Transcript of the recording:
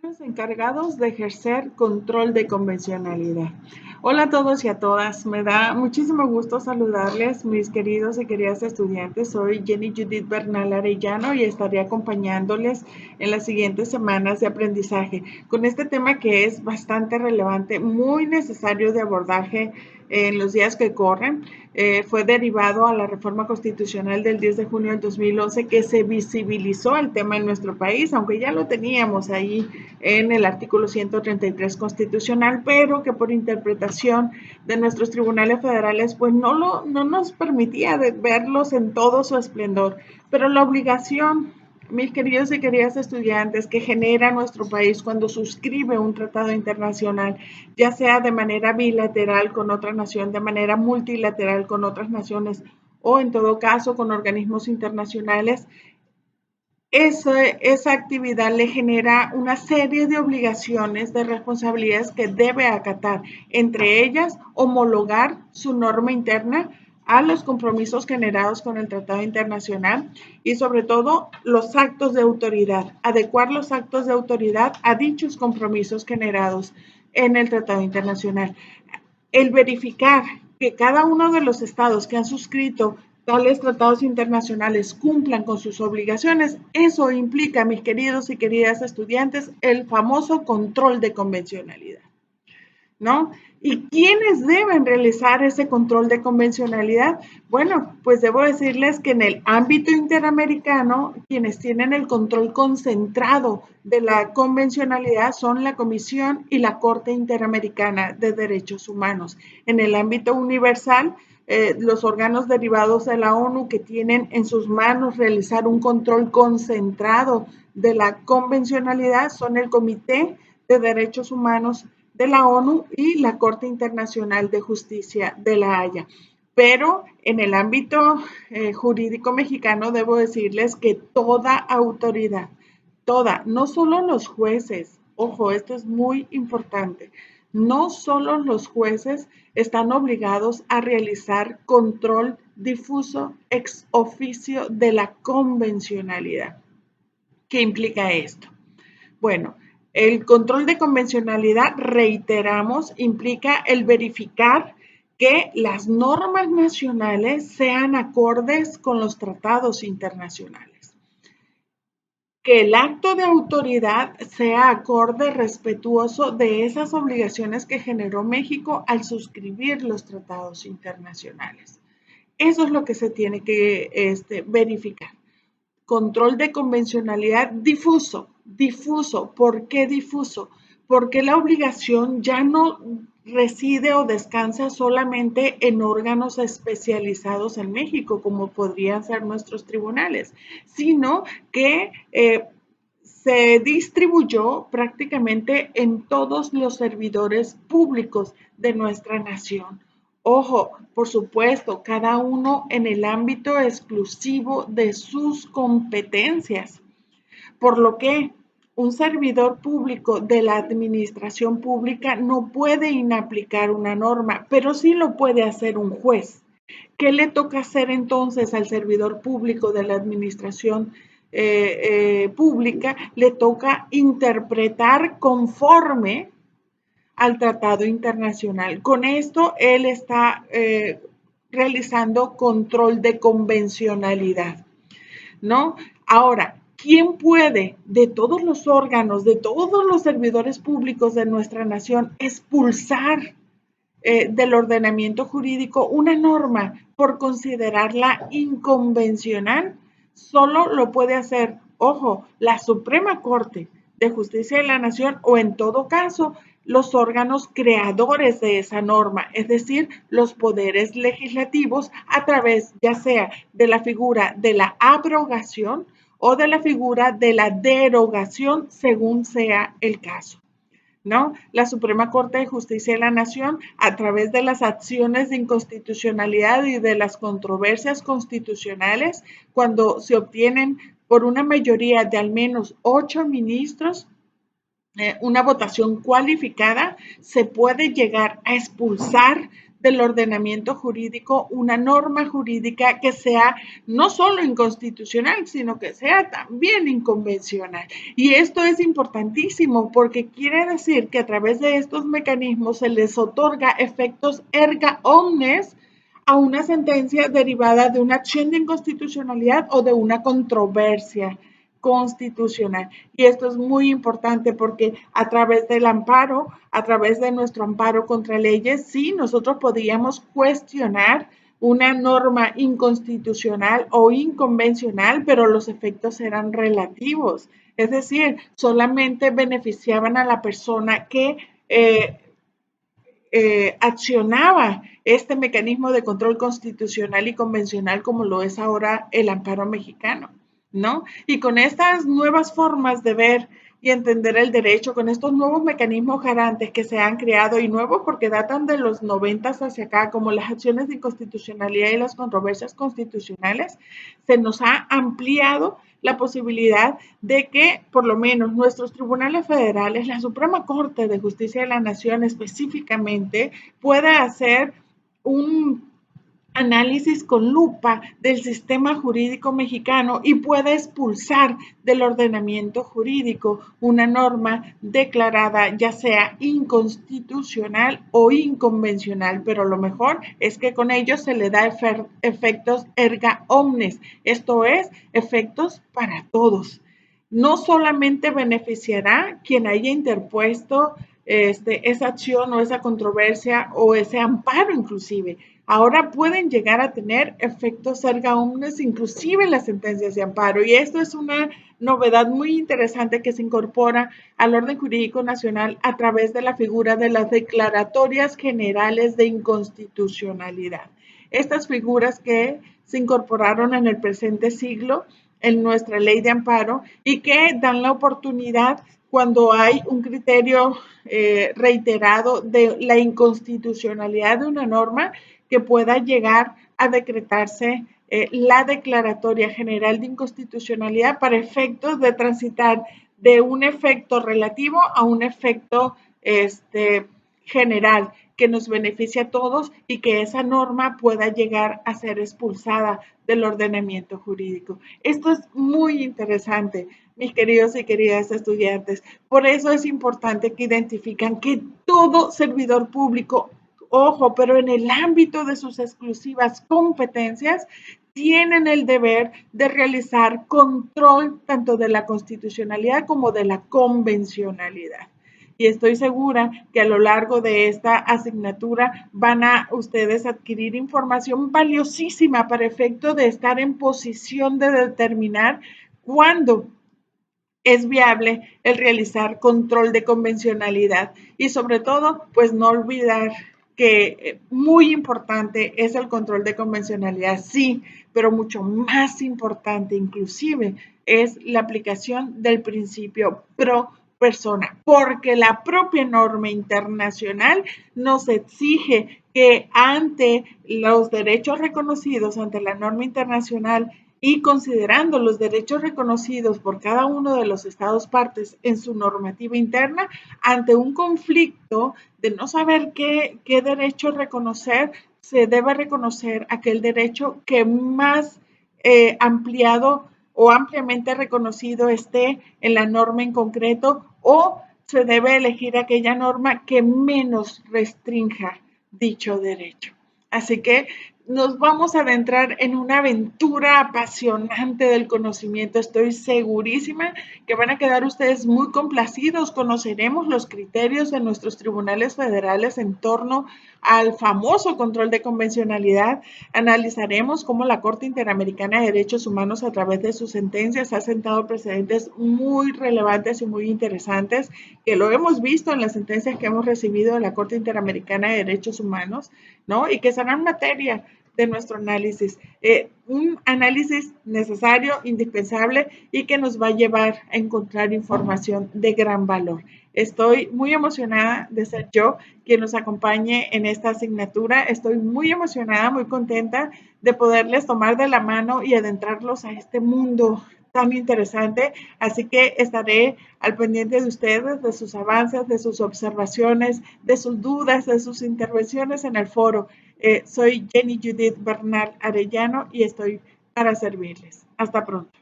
Órganos encargados de ejercer control de convencionalidad. Hola a todos y a todas, me da muchísimo gusto saludarles, mis queridos y queridas estudiantes. Soy Jenny Judith Bernal Arellano y estaré acompañándoles en las siguientes semanas de aprendizaje con este tema que es bastante relevante, muy necesario de abordaje en los días que corren. Fue derivado a la reforma constitucional del 10 de junio del 2011 que se visibilizó el tema en nuestro país, aunque ya lo teníamos ahí en el artículo 133 constitucional, pero que por interpretación de nuestros tribunales federales pues no nos permitía verlos en todo su esplendor. Pero la obligación, mis queridos y queridas estudiantes, que genera nuestro país cuando suscribe un tratado internacional, ya sea de manera bilateral con otra nación, de manera multilateral con otras naciones o en todo caso con organismos internacionales, esa actividad le genera una serie de obligaciones, de responsabilidades que debe acatar, entre ellas homologar su norma interna a los compromisos generados con el Tratado Internacional y sobre todo los actos de autoridad, adecuar los actos de autoridad a dichos compromisos generados en el Tratado Internacional. El verificar que cada uno de los estados que han suscrito tales tratados internacionales cumplan con sus obligaciones, eso implica, mis queridos y queridas estudiantes, el famoso control de convencionalidad, ¿no? ¿Y quiénes deben realizar ese control de convencionalidad? Bueno, pues debo decirles que en el ámbito interamericano, quienes tienen el control concentrado de la convencionalidad son la Comisión y la Corte Interamericana de Derechos Humanos. En el ámbito universal, los órganos derivados de la ONU que tienen en sus manos realizar un control concentrado de la convencionalidad son el Comité de Derechos Humanos de la ONU y la Corte Internacional de Justicia de La Haya. Pero en el ámbito jurídico mexicano debo decirles que toda autoridad, toda, no solo los jueces, ojo, esto es muy importante, no solo los jueces están obligados a realizar control difuso ex oficio de la convencionalidad. ¿Qué implica esto? Bueno, el control de convencionalidad, reiteramos, implica el verificar que las normas nacionales sean acordes con los tratados internacionales, que el acto de autoridad sea acorde, respetuoso de esas obligaciones que generó México al suscribir los tratados internacionales. Eso es lo que se tiene que verificar. Control de convencionalidad difuso. ¿Por qué difuso? Porque la obligación ya no reside o descansa solamente en órganos especializados en México, como podrían ser nuestros tribunales, sino que se distribuyó prácticamente en todos los servidores públicos de nuestra nación. Ojo, por supuesto, cada uno en el ámbito exclusivo de sus competencias, por lo que un servidor público de la administración pública no puede inaplicar una norma, pero sí lo puede hacer un juez. ¿Qué le toca hacer entonces al servidor público de la administración pública? Le toca interpretar conforme al tratado internacional. Con esto, él está realizando control de convencionalidad, ¿no? Ahora, ¿quién puede de todos los órganos, de todos los servidores públicos de nuestra nación, expulsar del ordenamiento jurídico una norma por considerarla inconvencional? Solo lo puede hacer, ojo, la Suprema Corte de Justicia de la Nación o en todo caso los órganos creadores de esa norma, es decir, los poderes legislativos a través ya sea de la figura de la abrogación o de la figura de la derogación según sea el caso, ¿no? La Suprema Corte de Justicia de la Nación, a través de las acciones de inconstitucionalidad y de las controversias constitucionales, cuando se obtienen por una mayoría de al menos 8 ministros, una votación cualificada, se puede llegar a expulsar del ordenamiento jurídico una norma jurídica que sea no solo inconstitucional, sino que sea también inconvencional. Y esto es importantísimo porque quiere decir que a través de estos mecanismos se les otorga efectos erga omnes a una sentencia derivada de una acción de inconstitucionalidad o de una controversia constitucional. Y esto es muy importante porque a través del amparo, a través de nuestro amparo contra leyes, sí, nosotros podríamos cuestionar una norma inconstitucional o inconvencional, pero los efectos eran relativos. Es decir, solamente beneficiaban a la persona que accionaba este mecanismo de control constitucional y convencional como lo es ahora el amparo mexicano, ¿no? Y con estas nuevas formas de ver y entender el derecho, con estos nuevos mecanismos garantes que se han creado y nuevos porque datan de los 90 hacia acá, como las acciones de inconstitucionalidad y las controversias constitucionales, se nos ha ampliado la posibilidad de que por lo menos nuestros tribunales federales, la Suprema Corte de Justicia de la Nación específicamente, pueda hacer un análisis con lupa del sistema jurídico mexicano y puede expulsar del ordenamiento jurídico una norma declarada ya sea inconstitucional o inconvencional, pero lo mejor es que con ello se le da efectos erga omnes, esto es, efectos para todos. No solamente beneficiará quien haya interpuesto esa acción o esa controversia o ese amparo inclusive. Ahora pueden llegar a tener efectos erga omnes, inclusive en las sentencias de amparo. Y esto es una novedad muy interesante que se incorpora al orden jurídico nacional a través de la figura de las declaratorias generales de inconstitucionalidad. Estas figuras que se incorporaron en el presente siglo en nuestra ley de amparo y que dan la oportunidad cuando hay un criterio reiterado de la inconstitucionalidad de una norma que pueda llegar a decretarse la Declaratoria General de Inconstitucionalidad para efectos de transitar de un efecto relativo a un efecto general que nos beneficie a todos y que esa norma pueda llegar a ser expulsada del ordenamiento jurídico. Esto es muy interesante, mis queridos y queridas estudiantes. Por eso es importante que identifiquen que todo servidor público, ojo, pero en el ámbito de sus exclusivas competencias, tienen el deber de realizar control tanto de la constitucionalidad como de la convencionalidad. Y estoy segura que a lo largo de esta asignatura van a ustedes adquirir información valiosísima para efecto de estar en posición de determinar cuándo es viable el realizar control de convencionalidad y sobre todo, pues no olvidar que muy importante es el control de convencionalidad, sí, pero mucho más importante inclusive es la aplicación del principio pro persona, porque la propia norma internacional nos exige que ante los derechos reconocidos, ante la norma internacional y considerando los derechos reconocidos por cada uno de los estados partes en su normativa interna, ante un conflicto de no saber qué derecho reconocer, se debe reconocer aquel derecho que más ampliado o ampliamente reconocido esté en la norma en concreto o se debe elegir aquella norma que menos restrinja dicho derecho. Así que nos vamos a adentrar en una aventura apasionante del conocimiento. Estoy segurísima que van a quedar ustedes muy complacidos. Conoceremos los criterios de nuestros tribunales federales en torno al famoso control de convencionalidad. Analizaremos cómo la Corte Interamericana de Derechos Humanos a través de sus sentencias ha sentado precedentes muy relevantes y muy interesantes, que lo hemos visto en las sentencias que hemos recibido de la Corte Interamericana de Derechos Humanos, ¿no? Y que serán materia de nuestro análisis. Un análisis necesario, indispensable y que nos va a llevar a encontrar información de gran valor. Estoy muy emocionada de ser yo quien nos acompañe en esta asignatura. Estoy muy emocionada, muy contenta de poderles tomar de la mano y adentrarlos a este mundo tan interesante, así que estaré al pendiente de ustedes, de sus avances, de sus observaciones, de sus dudas, de sus intervenciones en el foro. Soy Jenny Judith Bernal Arellano y estoy para servirles. Hasta pronto.